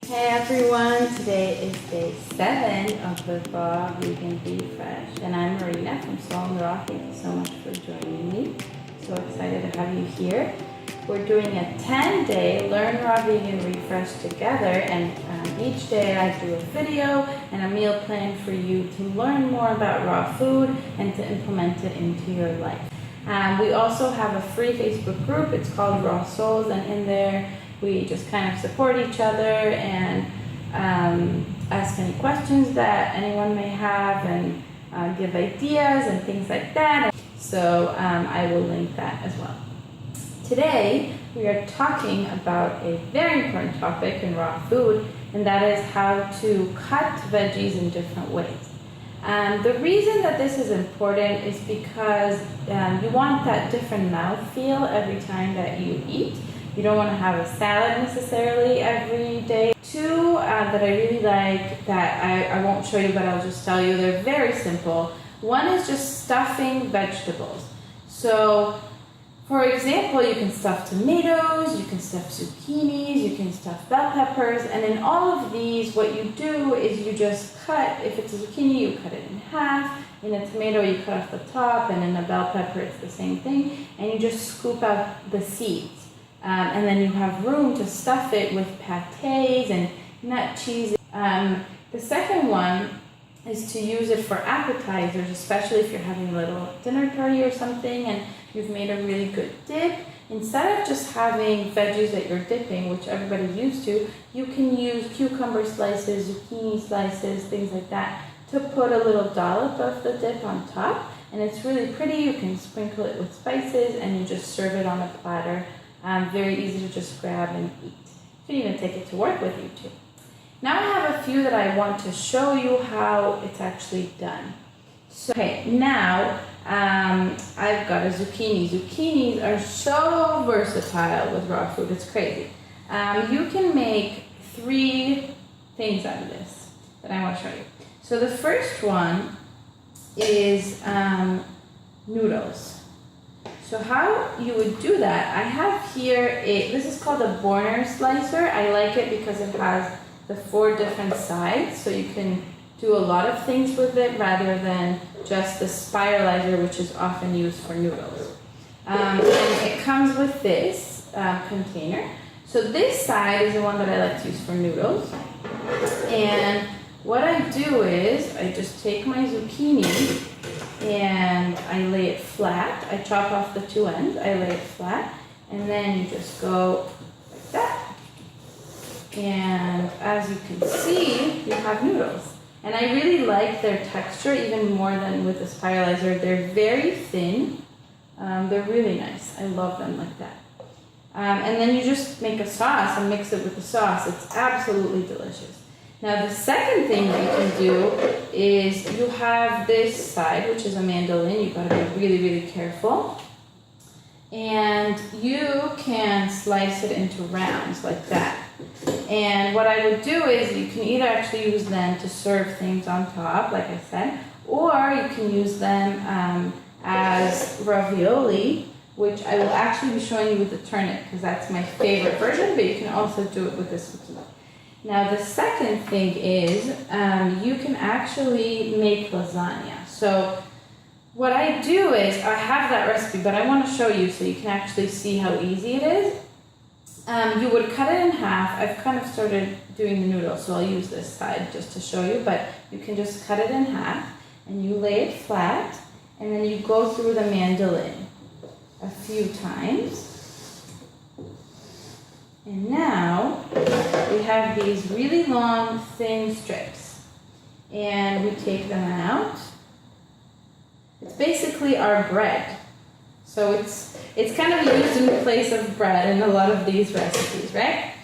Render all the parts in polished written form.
Hey everyone, today is day 7 of the Raw Vegan Refresh, and I'm Marina from Sloan Raw. Thank you so much for joining me. So excited to have you here. We're doing a 10-day Learn Raw Vegan Refresh together, and each day I do a video and a meal plan for you to learn more about raw food and to implement it into your life. We also have a free Facebook group. It's called Raw Souls, and in there we just kind of support each other and ask any questions that anyone may have and give ideas and things like that. So I will link that as well. Today we are talking about a very important topic in raw food, and that is how to cut veggies in different ways. The reason that this is important is because you want that different mouthfeel every time that you eat. You don't want to have a salad necessarily every day. Two that I really like that I won't show you, but I'll just tell you, they're very simple. One is just stuffing vegetables. So, for example, you can stuff tomatoes, you can stuff zucchinis, you can stuff bell peppers, and in all of these, what you do is you just cut, if it's a zucchini, you cut it in half. In a tomato, you cut off the top, and in a bell pepper, it's the same thing, and you just scoop out the seeds. And then you have room to stuff it with pâtés and nut cheese. The second one is to use it for appetizers, especially if you're having a little dinner party or something and you've made a really good dip. Instead of just having veggies that you're dipping, which everybody's used to, you can use cucumber slices, zucchini slices, things like that, to put a little dollop of the dip on top. And it's really pretty. You can sprinkle it with spices and you just serve it on a platter. Very easy to just grab and eat. You can even take it to work with you too. Now I have a few that I want to show you how it's actually done. So, okay, now I've got a zucchini. Zucchinis are so versatile with raw food, it's crazy. You can make 3 things out of this that I want to show you. So the first one is noodles. So how you would do that, I have here this is called a Borner slicer. I like it because it has the 4 different sides, so you can do a lot of things with it rather than just the spiralizer, which is often used for noodles. And it comes with this container. So this side is the one that I like to use for noodles. And what I do is I just take my zucchini and I lay it flat. I chop off the 2 ends, I lay it flat, and then you just go like that. And as you can see, you have noodles. And I really like their texture even more than with the spiralizer. They're very thin. They're really nice. I love them like that. And then you just make a sauce and mix it with the sauce. It's absolutely delicious. Now the second thing that you can do is you have this side, which is a mandolin. You've got to be really, really careful. And you can slice it into rounds like that. And what I would do is you can either actually use them to serve things on top, like I said, or you can use them as ravioli, which I will actually be showing you with the turnip because that's my favorite version, but you can also do it with this zucchini. Now the second thing is you can actually make lasagna. So what I do is I have that recipe, but I want to show you so you can actually see how easy it is. You would cut it in half. I've kind of started doing the noodles, so I'll use this side just to show you, but you can just cut it in half and you lay it flat and then you go through the mandolin a few times. And now we have these really long, thin strips, and we take them out. It's basically our bread. So it's kind of used in place of bread in a lot of these recipes, right?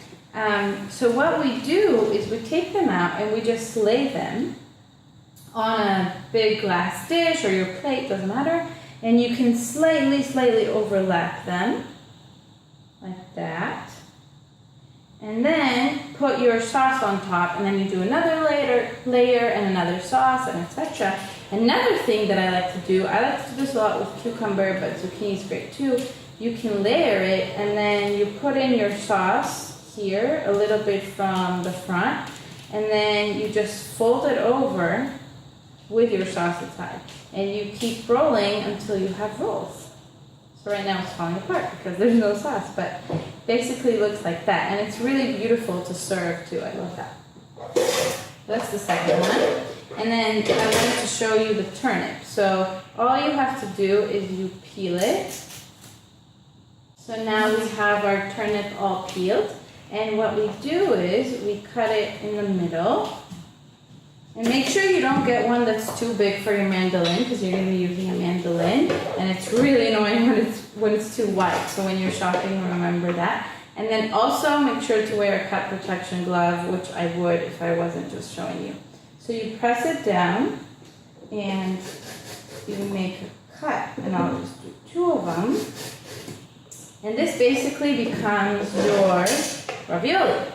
So what we do is we take them out and we just lay them on a big glass dish or your plate, doesn't matter, and you can slightly overlap them like that. And then put your sauce on top, and then you do another layer and another sauce, and etc. Another thing that I like to do this a lot with cucumber, but zucchini is great too. You can layer it, and then you put in your sauce here, a little bit from the front, and then you just fold it over with your sauce inside. And you keep rolling until you have rolls. So right now it's falling apart because there's no sauce, but basically looks like that. And it's really beautiful to serve too. I love that. That's the second one. And then I wanted to show you the turnip. So all you have to do is you peel it. So now we have our turnip all peeled. And what we do is we cut it in the middle. And make sure you don't get one that's too big for your mandolin, because you're going to be using a mandolin, and it's really annoying when it's too wide. So when you're shopping, remember that. And then also make sure to wear a cut protection glove, which I would if I wasn't just showing you. So you press it down and you make a cut, and I'll just do 2 of them. And this basically becomes your ravioli.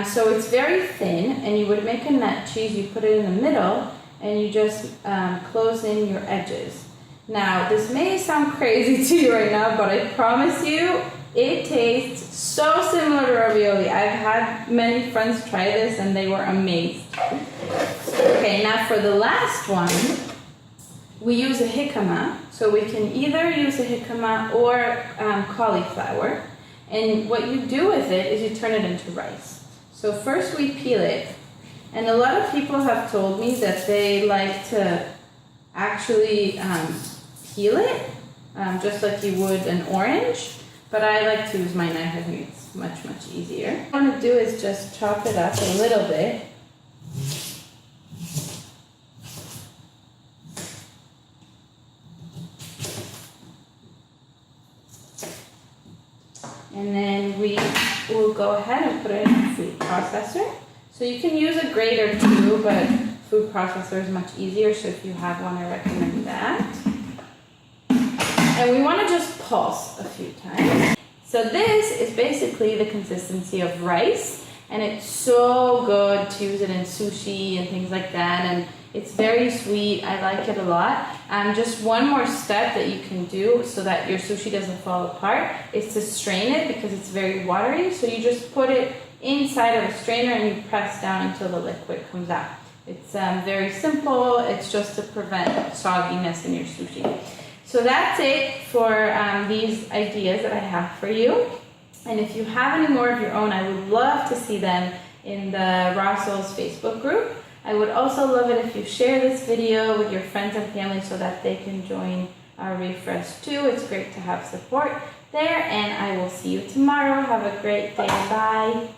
So it's very thin, and you would make a nut cheese, you put it in the middle, and you just close in your edges. Now, this may sound crazy to you right now, but I promise you, it tastes so similar to ravioli. I've had many friends try this, and they were amazed. Okay, now for the last one, we use a jicama. So we can either use a jicama or cauliflower. And what you do with it is you turn it into rice. So first we peel it, and a lot of people have told me that they like to actually peel it, just like you would an orange, but I like to use my knife. I think it's much, much easier. What I want to do is just chop it up a little bit. And then we will go ahead and put it in a food processor. So you can use a grater too, but food processor is much easier. So if you have one, I recommend that. And we want to just pulse a few times. So this is basically the consistency of rice, and it's so good to use it in sushi and things like that. And it's very sweet. I like it a lot. Just one more step that you can do so that your sushi doesn't fall apart is to strain it, because it's very watery. So you just put it inside of a strainer and you press down until the liquid comes out. It's very simple. It's just to prevent sogginess in your sushi. So that's it for these ideas that I have for you. And if you have any more of your own, I would love to see them in the Russell's Facebook group. I would also love it if you share this video with your friends and family so that they can join our refresh too. It's great to have support there, and I will see you tomorrow. Have a great day. Bye.